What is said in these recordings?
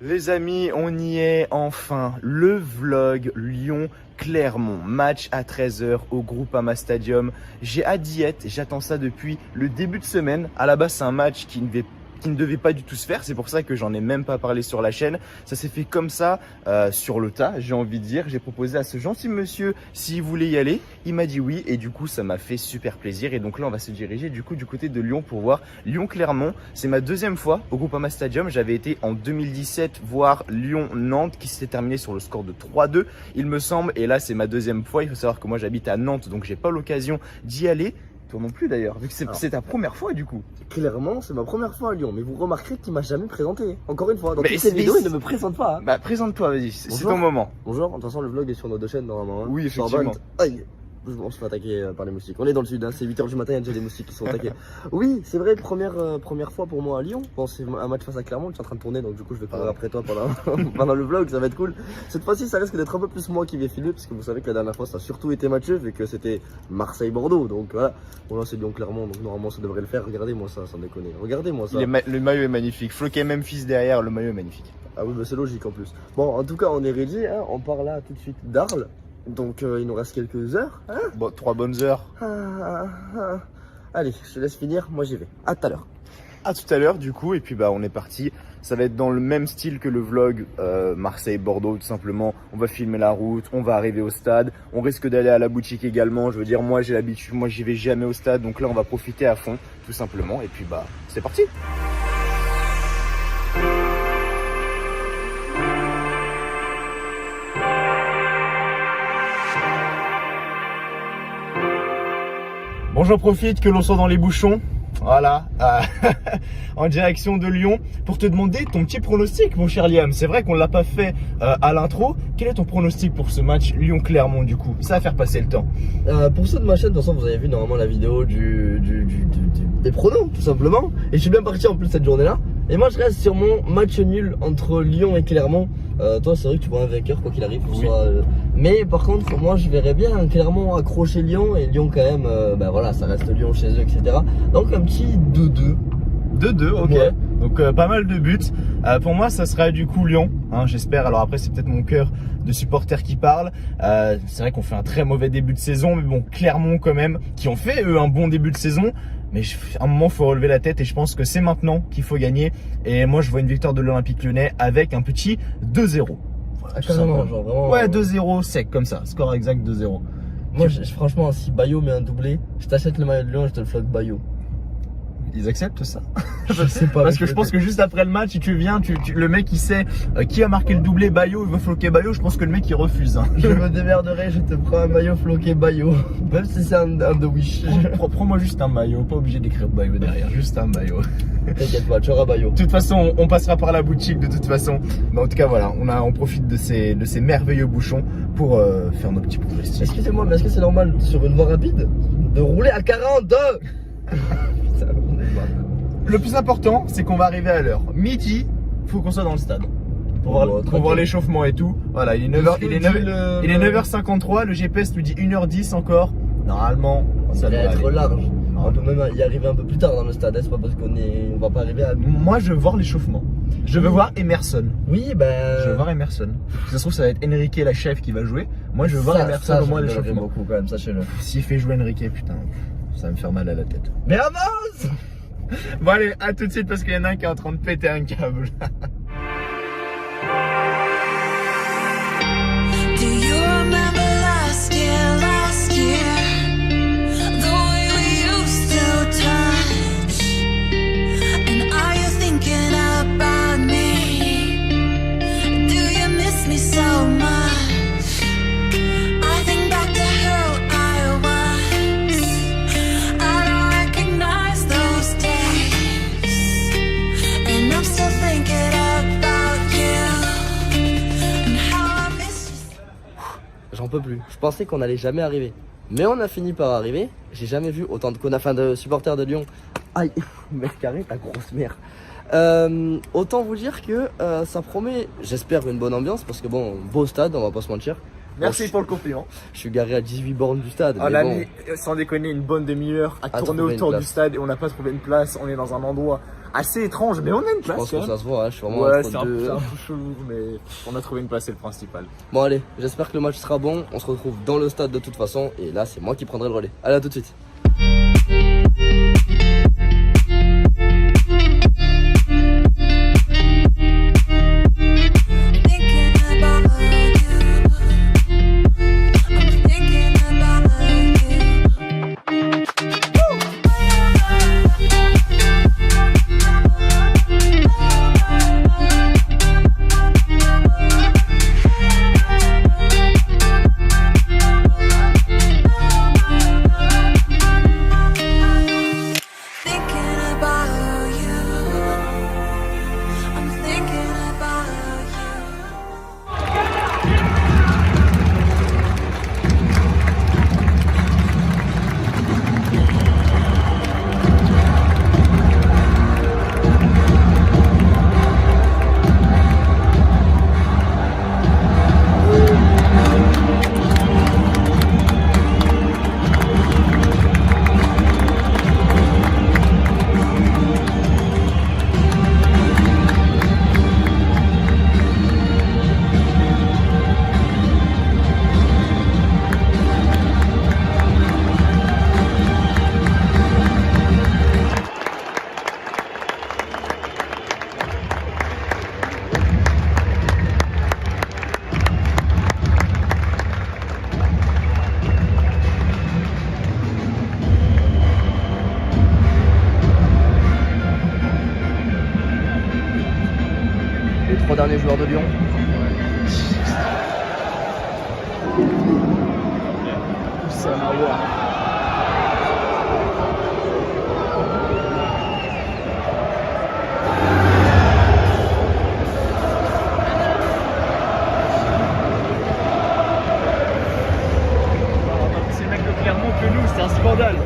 Les amis, on y est enfin, le vlog Lyon-Clermont, match à 13h au Groupama Stadium. J'ai hâte d'y être, j'attends ça depuis le début de semaine. À la base, c'est un match qui ne devait pas du tout se faire, c'est pour ça que j'en ai même pas parlé sur la chaîne. Ça s'est fait comme ça, sur le tas, j'ai envie de dire. J'ai proposé à ce gentil monsieur s'il voulait y aller, il m'a dit oui et du coup ça m'a fait super plaisir. Et donc là on va se diriger du coup du côté de Lyon pour voir Lyon-Clermont. C'est ma deuxième fois au Groupama Stadium, j'avais été en 2017 voir Lyon-Nantes qui s'est terminé sur le score de 3-2 il me semble. Et là c'est ma deuxième fois, il faut savoir que moi j'habite à Nantes donc j'ai pas l'occasion d'y aller. Toi non plus d'ailleurs, vu que c'est ta première fois du coup. Clairement, c'est ma première fois à Lyon, mais vous remarquerez qu'il m'a jamais présenté. Encore une fois, dans toutes ces vidéos, il ne me présente pas. Hein. Bah présente-toi, vas-y, c'est ton moment. Bonjour, de toute façon le vlog est sur nos deux chaînes normalement. Hein. Oui, effectivement. Aïe, on se fait attaquer par les moustiques. On est dans le sud, hein. C'est 8h du matin, il y a déjà des moustiques qui sont attaqués. Oui, c'est vrai, première fois pour moi à Lyon. Bon, c'est un match face à Clermont, je suis en train de tourner, donc du coup je vais courir après toi pendant le vlog, ça va être cool. Cette fois-ci, ça risque d'être un peu plus moi qui vais filmer, parce que vous savez que la dernière fois ça a surtout été Mathieu, vu que c'était Marseille-Bordeaux. Donc voilà, bon là c'est Lyon-Clermont, donc normalement ça devrait le faire. Regardez-moi ça, sans déconner. Regardez-moi ça. Le maillot est magnifique, Floquet Memphis derrière, le maillot est magnifique. Ah oui, bah c'est logique en plus. Bon, en tout cas, on est ready, hein. On part là tout de suite d'Arles. Donc il nous reste quelques heures. Hein, bon, 3 bonnes heures. Allez, je te laisse finir, moi j'y vais. À tout à l'heure. À tout à l'heure du coup, et puis bah on est parti. Ça va être dans le même style que le vlog Marseille-Bordeaux tout simplement. On va filmer la route, on va arriver au stade. On risque d'aller à la boutique également. Je veux dire, moi j'ai l'habitude, moi j'y vais jamais au stade. Donc là on va profiter à fond tout simplement. Et puis bah c'est parti. Bon, j'en profite que l'on soit dans les bouchons, voilà, en direction de Lyon, pour te demander ton petit pronostic, mon cher Liam. C'est vrai qu'on ne l'a pas fait à l'intro. Quel est ton pronostic pour ce match Lyon-Clermont du coup? Ça va faire passer le temps. Pour ceux de ma chaîne, de toute façon, vous avez vu normalement la vidéo des pronos, tout simplement. Et je suis bien parti en plus cette journée-là. Et moi, je reste sur mon match nul entre Lyon et Clermont. Toi, c'est vrai que tu vois un vainqueur, quoi qu'il arrive. Oui. Mais par contre, moi, je verrais bien Clermont accrocher Lyon. Et Lyon, quand même, bah voilà, ça reste Lyon chez eux, etc. Donc, un petit 2-2. 2-2, ok. Ouais. Donc pas mal de buts. Pour moi, ça sera du coup Lyon, hein, j'espère. Alors après, c'est peut-être mon cœur de supporter qui parle. C'est vrai qu'on fait un très mauvais début de saison, mais bon, Clermont quand même, qui ont fait eux un bon début de saison. Mais à un moment, il faut relever la tête et je pense que c'est maintenant qu'il faut gagner. Et moi, je vois une victoire de l'Olympique Lyonnais avec un petit 2-0. Voilà, Carrément, genre vraiment. Ouais, 2-0 sec comme ça, score exact 2-0. Moi, franchement, si Bayo met un doublé, je t'achète le maillot de Lyon et je te le flotte Bayo. Ils acceptent ça? Je sais pas. Parce que je pense que juste après le match, si tu viens, le mec il sait qui a marqué le doublé Bayo, il veut floquer Bayo, je pense que le mec il refuse. Hein. Je me démerderai, je te prends un maillot floqué Bayo. Même si c'est un de Wish. Prends-moi juste un maillot, pas obligé d'écrire Bayo derrière, juste un maillot. T'inquiète pas, tu auras Bayo. De toute façon, on passera par la boutique de toute façon. Mais en tout cas, voilà, on profite de ces merveilleux bouchons pour faire nos petits pronostics. Excusez-moi, mais est-ce que c'est normal sur une voie rapide de rouler à 40? Putain, le plus important, c'est qu'on va arriver à l'heure. Midi, faut qu'on soit dans le stade. Pour voir l'échauffement et tout. Voilà, il est 9h53, le GPS nous dit 1h10 encore. Normalement, ça va être large. On peut même y arriver un peu plus tard dans le stade, c'est pas parce qu'on va pas arriver à... Moi, je veux voir l'échauffement. Je veux voir Emerson. Oui, ben... Je veux voir Emerson. Ça se trouve, ça va être Enrique la chef qui va jouer. Moi, je veux voir Emerson au moins l'échauffement. Beaucoup quand même, sachez-le. S'il fait jouer Enrique, putain, ça va me faire mal à la tête. Mais avance! Bon allez, à tout de suite parce qu'il y en a un qui est en train de péter un câble. Do you remember last year, the way we used to touch? And are you thinking about me? Do you miss me so much? I think back to who I was. I don't recognize those days, and I'm still thinking about you and how I miss you. J'en peux plus. Je pensais qu'on allait jamais arriver. Mais on a fini par arriver. J'ai jamais vu autant de supporters de Lyon. Aïe, mètre carré, ta grosse mère. Autant vous dire que ça promet, j'espère, une bonne ambiance. Parce que bon, beau stade, on va pas se mentir. Merci Bon, pour le compliment. Je suis garé à 18 bornes du stade. On mais a bon. mis, sans déconner, une bonne demi-heure à tourner trouver une autour du place. stade et on n'a pas trouvé une place. On est dans un endroit assez étrange, mais on a une Je place. pense quand que même. ça se voit, hein, je suis vraiment Ouais, entre c'est un deux. peu chelou, mais on a trouvé une place, c'est le principal. Bon allez, j'espère que le match sera bon. On se retrouve dans le stade de toute façon. Et là, c'est moi qui prendrai le relais. Allez, à tout de suite. Thinking about you. I'm thinking about you. Thinking about you. I'm thinking about you. Les 3 derniers joueurs de Lyon. Ces mecs de Clermont que nous, c'est un scandale.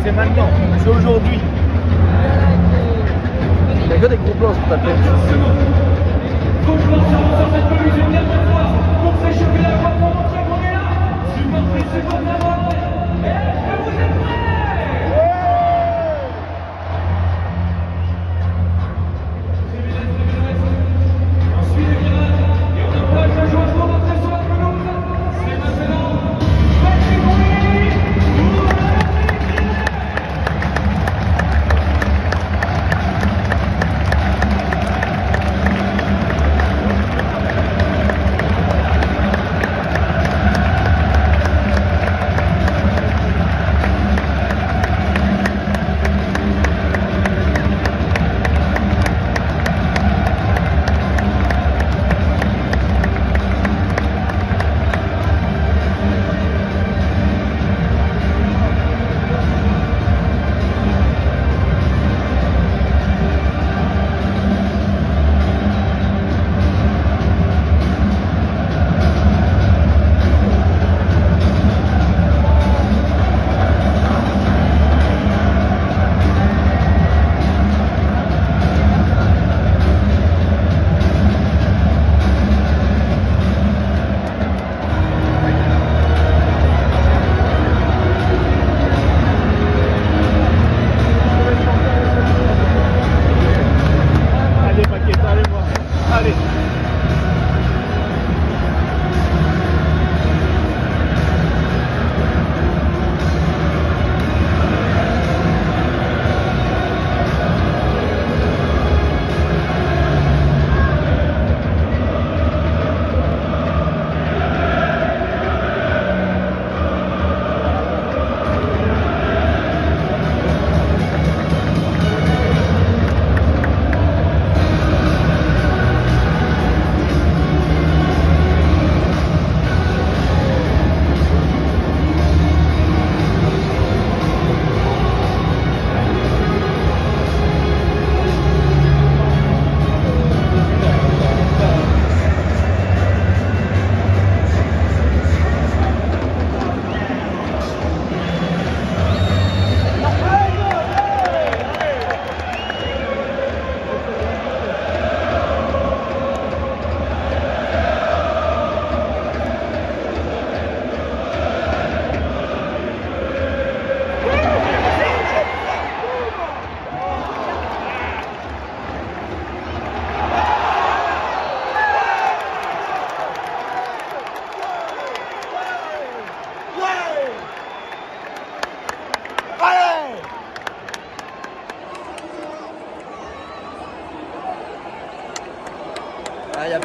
C'est maintenant, c'est aujourd'hui. Il y a que des gros plans sur ta tête.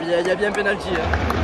il y a bien penalty. Hein.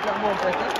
Clairement en fait.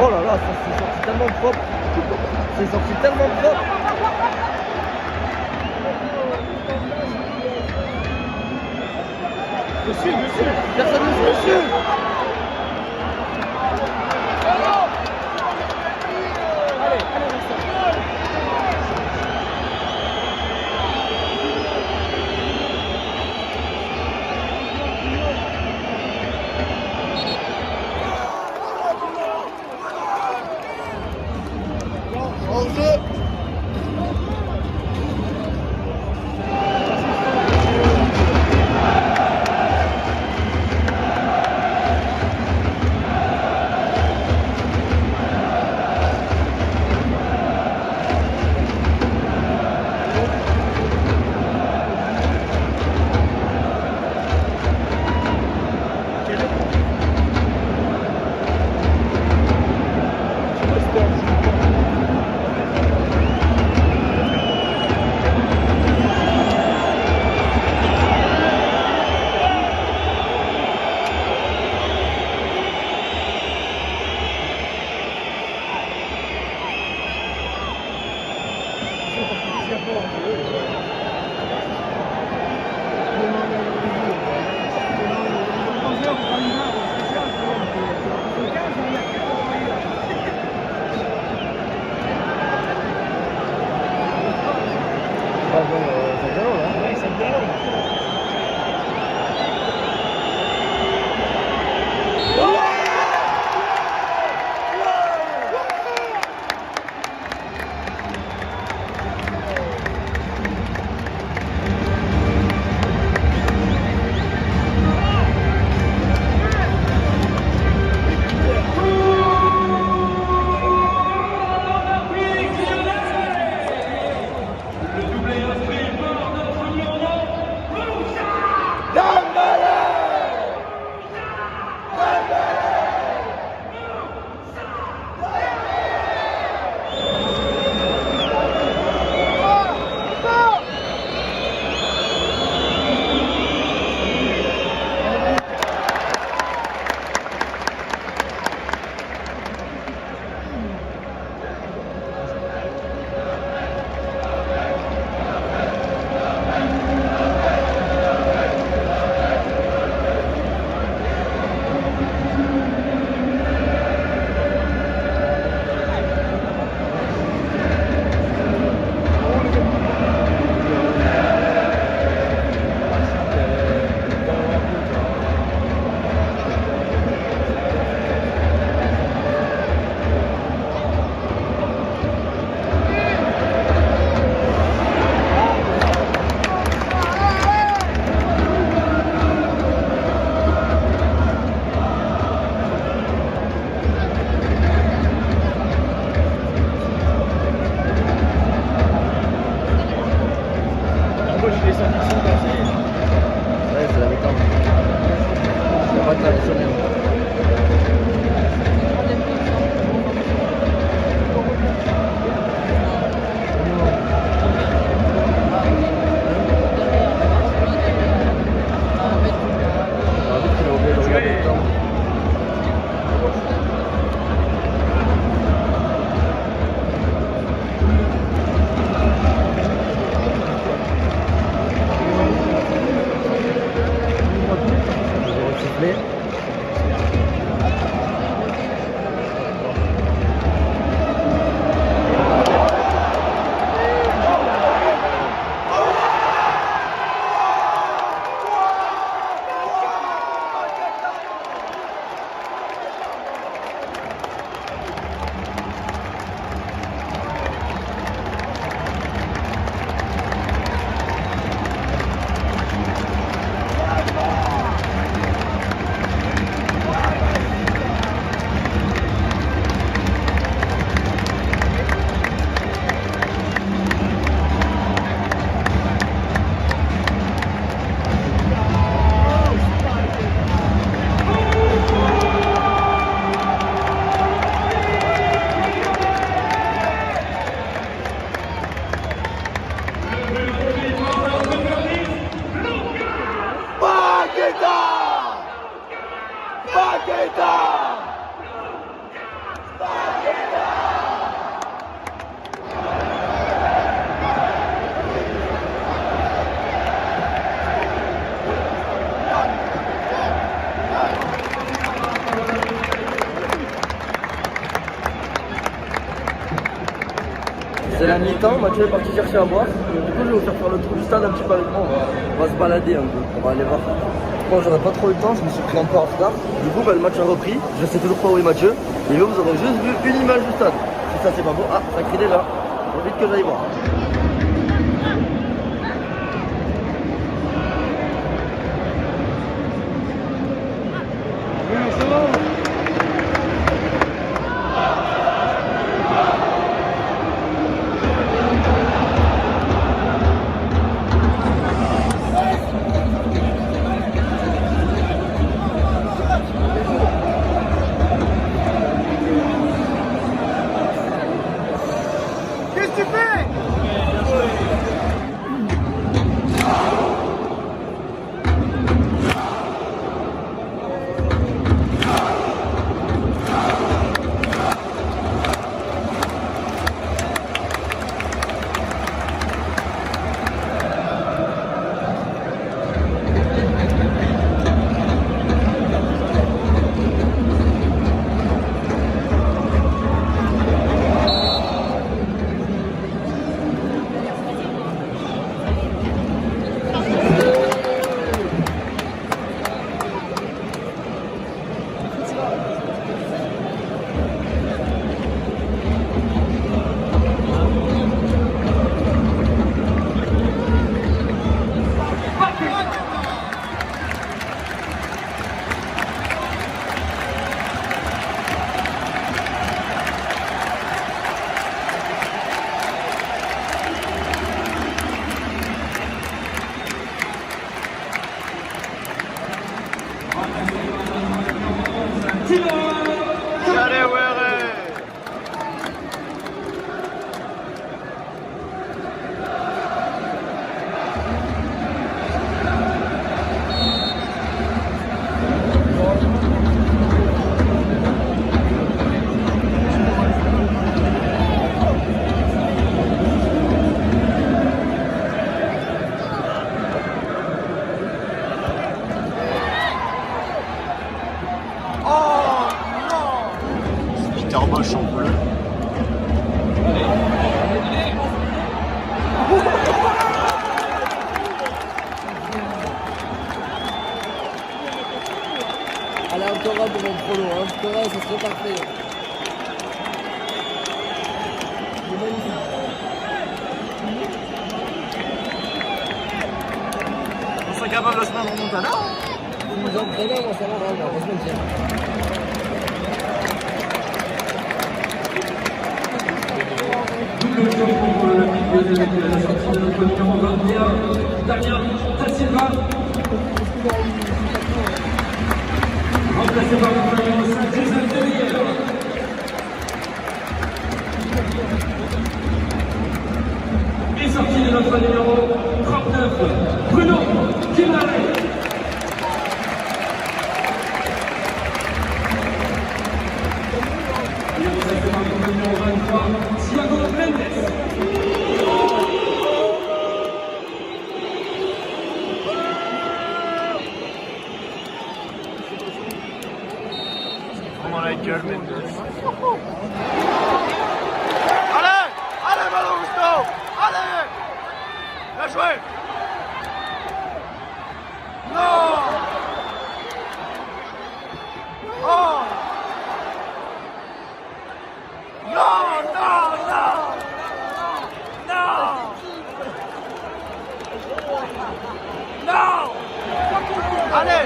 Oh là là, ça s'est sorti tellement propre. C'est sorti tellement propre. Dessus. Personne ne se dessus. matin, les journées. C'est la mi-temps, Mathieu est parti chercher à boire. Du coup, je vais vous faire le tour du stade un petit peu avec moi. On va se balader un peu, on va aller voir. Bon, j'aurais pas trop eu le temps, je me suis pris un peu en retard. Du coup, le match a repris. Je sais toujours pas où est Mathieu. Et là, vous aurez juste vu une image du stade. Si ça, c'est pas beau. Ah, ça crie déjà. Faut vite que j'aille voir. Bosch en bleu. Allez, encore un de mon prolo, hein. Encore un, ça serait parfait. On serait capable de se mettre en Montana. Vous nous entraînez, moi ça va vraiment, on va se mentir. Double tour pour le milieu de la sortie de notre numéro 21, Daniel Da Silva. remplacé par le numéro 5, Jason Tellier. Et sorti de notre numéro 39, Bruno Kimare. Et remplacé par le numéro 23, Thiago Mendes. Allez! Allez, Malo Gusto! Allez! Bien joué! Non! Oh! Non, non, non! Non! Non! Allez!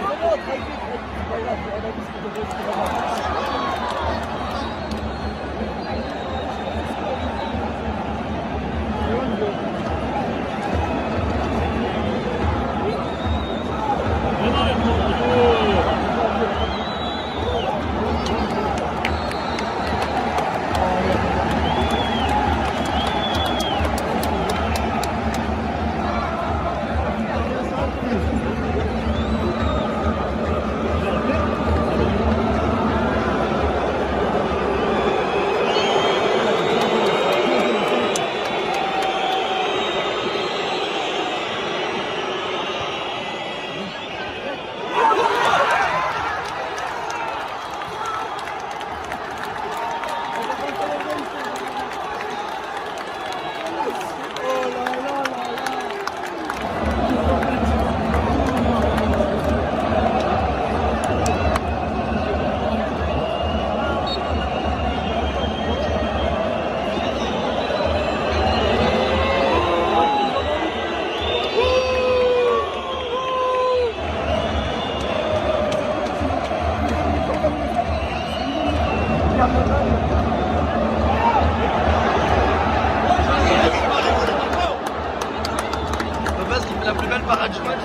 La plus belle parade du match.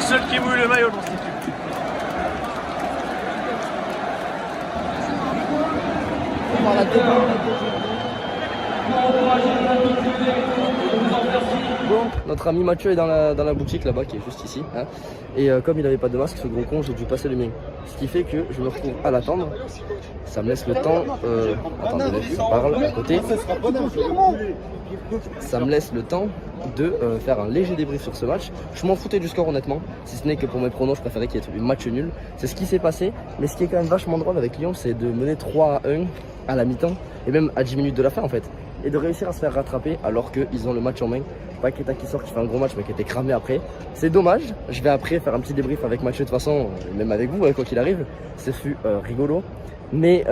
Seul qui mouille le maillot dans cette équipe. Bon, notre ami Mathieu est dans la boutique là-bas qui est juste ici. Hein. Et comme il n'avait pas de masque, ce gros con, j'ai dû passer le mien. Ce qui fait que je me retrouve à l'attendre. Ça me laisse le temps. Attendez, ça parle à côté. Ça me laisse le temps de faire un léger débrief sur ce match. Je m'en foutais du score honnêtement, si ce n'est que pour mes pronos, je préférais qu'il y ait un match nul. C'est ce qui s'est passé, mais ce qui est quand même vachement drôle avec Lyon, c'est de mener 3-1 à la mi-temps, et même à 10 minutes de la fin en fait, et de réussir à se faire rattraper alors qu'ils ont le match en main. Paqueta qui sort, qui fait un gros match mais qui était cramé après. C'est dommage, je vais après faire un petit débrief avec Mathieu de toute façon, même avec vous, quoi qu'il arrive. Ce fut rigolo. Mais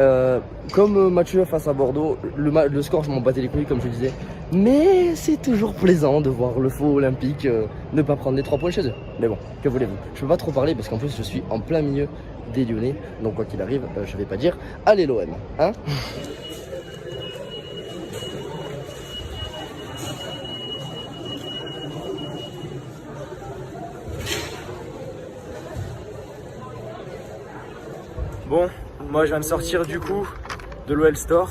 comme Mathieu face à Bordeaux, le score je m'en battais les couilles comme je disais. Mais c'est toujours plaisant de voir le faux olympique ne pas prendre les 3 points chez eux. Mais bon, que voulez-vous? Je peux pas trop parler parce qu'en plus je suis en plein milieu des Lyonnais. Donc quoi qu'il arrive, je vais pas dire allez l'OM, hein. Bon, moi je viens de sortir du coup de l'OL Store.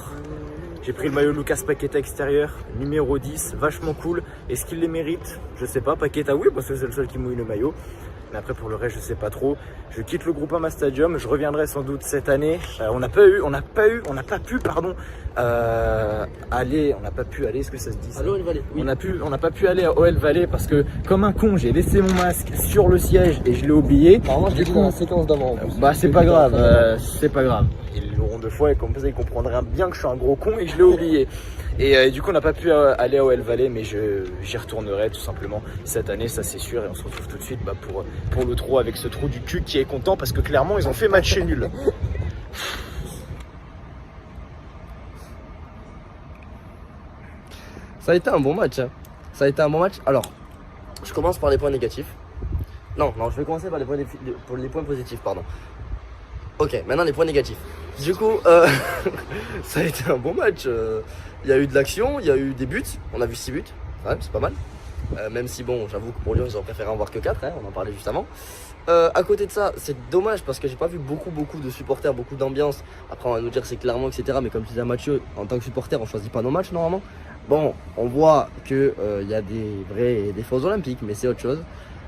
J'ai pris le maillot Lucas Paqueta extérieur, numéro 10, vachement cool. Est-ce qu'il les mérite? Je sais pas. Paqueta oui, parce que c'est le seul qui mouille le maillot. Mais après pour le reste je sais pas trop. Je quitte le Groupama Stadium, je reviendrai sans doute cette année. On n'a pas pu aller, est-ce que ça se dit ça? À l'OL Valley, oui. On n'a pas pu aller à OL Valley parce que comme un con j'ai laissé mon masque sur le siège et je l'ai oublié. Normalement je l'ai pris dans la séquence d'avant en plus. Bah c'est pas grave, c'est pas grave. Ils l'auront 2 fois et comme ça ils comprendraient bien que je suis un gros con et que je l'ai oublié. Et du coup on n'a pas pu aller à OL Valley mais j'y retournerai tout simplement cette année, ça c'est sûr. Et on se retrouve tout de suite pour le trou avec ce trou du cul qui est content parce que clairement ils ont fait match nul. Ça a été un bon match, hein. Ça a été un bon match. Alors, je commence par les points négatifs. Non, je vais commencer par les points positifs, pardon. Ok, maintenant les points négatifs. Du coup, ça a été un bon match. Il y a eu de l'action, il y a eu des buts. On a vu 6 buts, ouais, c'est pas mal. Même si bon, j'avoue que pour Lyon, ils auraient préféré en voir que 4, hein, on en parlait juste avant. À côté de ça, c'est dommage parce que j'ai pas vu beaucoup de supporters, beaucoup d'ambiance. Après, on va nous dire c'est clairement, etc. Mais comme tu disais Mathieu, en tant que supporter, on choisit pas nos matchs normalement. Bon, on voit que y a des vrais et des faux olympiques, mais c'est autre chose.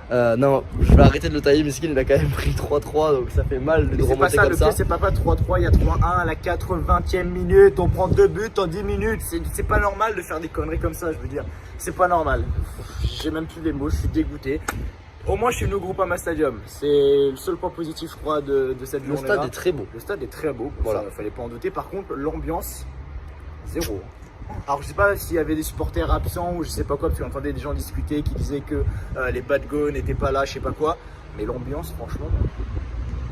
Non, je vais arrêter de le tailler, Miskin, il a quand même pris 3-3, donc ça fait mal de remonter comme ça. C'est pas 3-3, il y a 3-1 à la 80e minute, on prend 2 buts en 10 minutes. C'est pas normal de faire des conneries comme ça, je veux dire. C'est pas normal. J'ai même plus les mots, je suis dégoûté. Au moins, je suis venu au Groupama Stadium. C'est le seul point positif, je crois, de cette journée-là. Le stade est très beau. Le stade est très beau, voilà. Ça, fallait pas en douter. Par contre, l'ambiance, 0. Alors je sais pas s'il y avait des supporters absents ou je sais pas quoi, parce qu'on entendait des gens discuter qui disaient que les bad go n'étaient pas là, je sais pas quoi. Mais l'ambiance, franchement,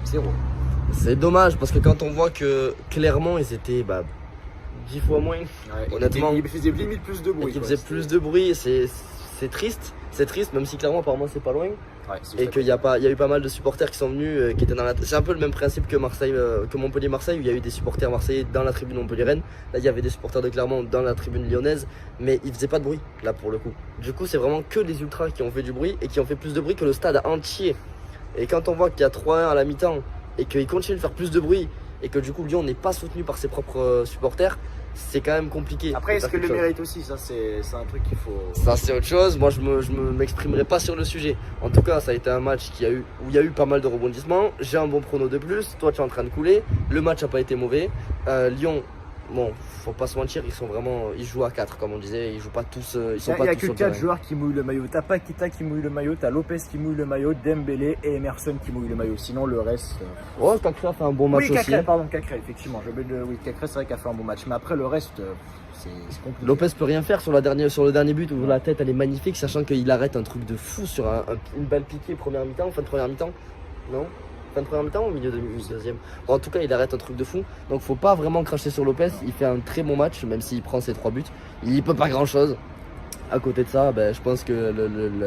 0. C'est dommage parce que quand on voit que clairement ils étaient 10 fois moins, honnêtement, ils faisaient limite plus de bruit. Ils faisaient plus de bruit, c'est triste. C'est triste, même si clairement apparemment c'est pas loin. Ouais, et qu'il y a eu pas mal de supporters qui sont venus, qui étaient dans la. C'est un peu le même principe que Marseille, que Montpellier-Marseille, où il y a eu des supporters marseillais dans la tribune Montpellier-Rennes. Là, il y avait des supporters de Clermont dans la tribune lyonnaise, mais ils faisaient pas de bruit, là pour le coup. Du coup, c'est vraiment que les ultras qui ont fait du bruit et qui ont fait plus de bruit que le stade entier. Et quand on voit qu'il y a 3-1 à la mi-temps et qu'ils continuent de faire plus de bruit et que du coup Lyon n'est pas soutenu par ses propres supporters, c'est quand même compliqué. Après, est-ce que le mérite aussi? Ça, c'est un truc qu'il faut. Ça, c'est autre chose. Moi, je m'exprimerai pas sur le sujet. En tout cas, ça a été un match où il y a eu pas mal de rebondissements. J'ai un bon prono de plus. Toi, tu es en train de couler. Le match n'a pas été mauvais. Lyon, bon, faut pas se mentir, ils jouent à 4, comme on disait. Ils jouent pas tous. Ils sont pas tous. Il y a que 4 joueurs qui mouillent le maillot. T'as Paqueta qui mouille le maillot, t'as Lopez qui mouille le maillot, Dembélé et Emerson qui mouillent le maillot. Sinon, le reste. Ouais, Cacré a fait un bon match aussi. Cacré, effectivement. Cacré, c'est vrai qu'il a fait un bon match. Mais après, le reste. C'est compliqué. Lopez peut rien faire sur le dernier but où la tête elle est magnifique, sachant qu'il arrête un truc de fou sur une balle piquée première mi-temps, fin de première mi-temps. Non, fin de première mi-temps ou au milieu de deuxième. Bon, en tout cas, il arrête un truc de fou. Donc faut pas vraiment cracher sur Lopez. Il fait un très bon match, même s'il prend ses 3 buts. Il peut pas grand chose. À côté de ça, je pense que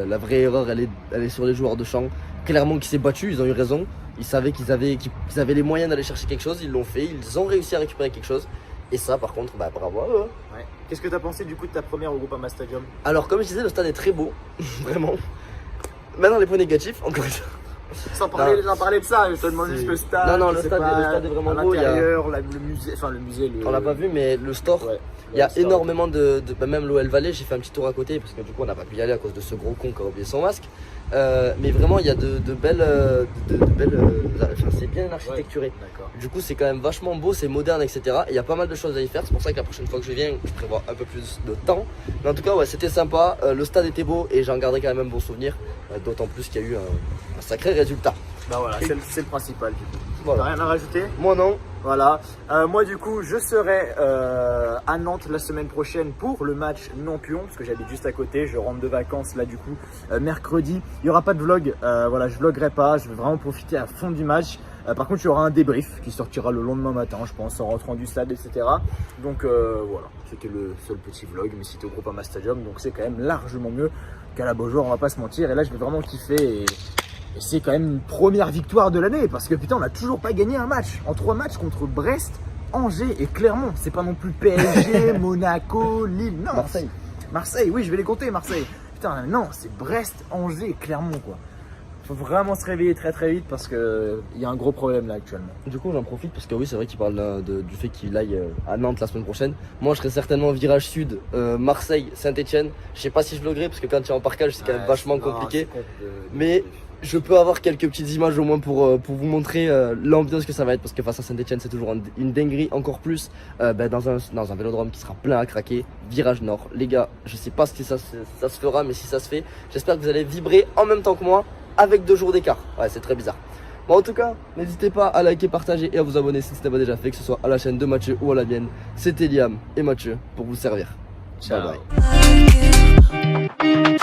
la vraie erreur elle est sur les joueurs de champ. Clairement qui s'est battu, ils ont eu raison. Ils savaient qu'ils avaient les moyens d'aller chercher quelque chose, ils l'ont fait, ils ont réussi à récupérer quelque chose. Et ça, par contre, bravo à eux. Ouais. Qu'est-ce que tu as pensé du coup de ta première au Groupama Stadium? Alors, comme je disais, le stade est très beau, vraiment. Maintenant, les points négatifs, encore une fois. Sans parler de ça, je te demande juste le stade. Non, le stade est vraiment beau. L'intérieur, le musée, le musée. On l'a pas vu, mais le store. Ouais. Il y a énormément même l'OL Valley, j'ai fait un petit tour à côté parce que du coup on n'a pas pu y aller à cause de ce gros con qui a oublié son masque. Mais vraiment il y a de belles, c'est bien architecturé. Ouais, du coup c'est quand même vachement beau, c'est moderne, etc. Et il y a pas mal de choses à y faire. C'est pour ça que la prochaine fois que je viens, je prévois un peu plus de temps. Mais en tout cas ouais, c'était sympa. Le stade était beau et j'en gardais quand même un bon souvenir. D'autant plus qu'il y a eu un sacré résultat. Bah voilà, c'est le principal du coup. Voilà. Rien à rajouter? Moi non. Voilà. Moi du coup je serai à Nantes la semaine prochaine pour le match Nantes-Lyon parce que j'habite juste à côté. Je rentre de vacances là du coup mercredi. Il n'y aura pas de vlog. Voilà, je vloggerai pas. Je vais vraiment profiter à fond du match. Par contre, il y aura un débrief qui sortira le lendemain matin, je pense, en rentrant du stade, etc. Donc voilà, c'était le seul petit vlog, mais c'était au Groupama Stadium, donc c'est quand même largement mieux qu'à la Beaujoire, on va pas se mentir. Et là, je vais vraiment kiffer. Et c'est quand même une première victoire de l'année, parce que putain, on n'a toujours pas gagné un match. En 3 matchs contre Brest, Angers et Clermont. C'est pas non plus PSG, Monaco, Lille, non. Marseille, oui, je vais les compter, Marseille. Putain, non, c'est Brest, Angers et Clermont, quoi. Faut vraiment se réveiller très très vite parce que il y a un gros problème là actuellement. Du coup, j'en profite parce que oui, c'est vrai qu'il parle du fait qu'il aille à Nantes la semaine prochaine. Moi, je serai certainement virage sud, Marseille, Saint-Etienne. Je sais pas si je vloguerai parce que quand tu es en parkage, c'est quand même vachement compliqué. Mais je peux avoir quelques petites images au moins pour vous montrer l'ambiance que ça va être, parce que face à Saint-Etienne, c'est toujours une dinguerie, encore plus dans un vélodrome qui sera plein à craquer. Virage nord, les gars, je sais pas si ça se fera, mais si ça se fait, j'espère que vous allez vibrer en même temps que moi, avec 2 jours d'écart. Ouais, c'est très bizarre. Bon, en tout cas, n'hésitez pas à liker, partager et à vous abonner si ce n'est pas déjà fait, que ce soit à la chaîne de Mathieu ou à la mienne. C'était Liam et Mathieu pour vous servir. Ciao. Bye bye.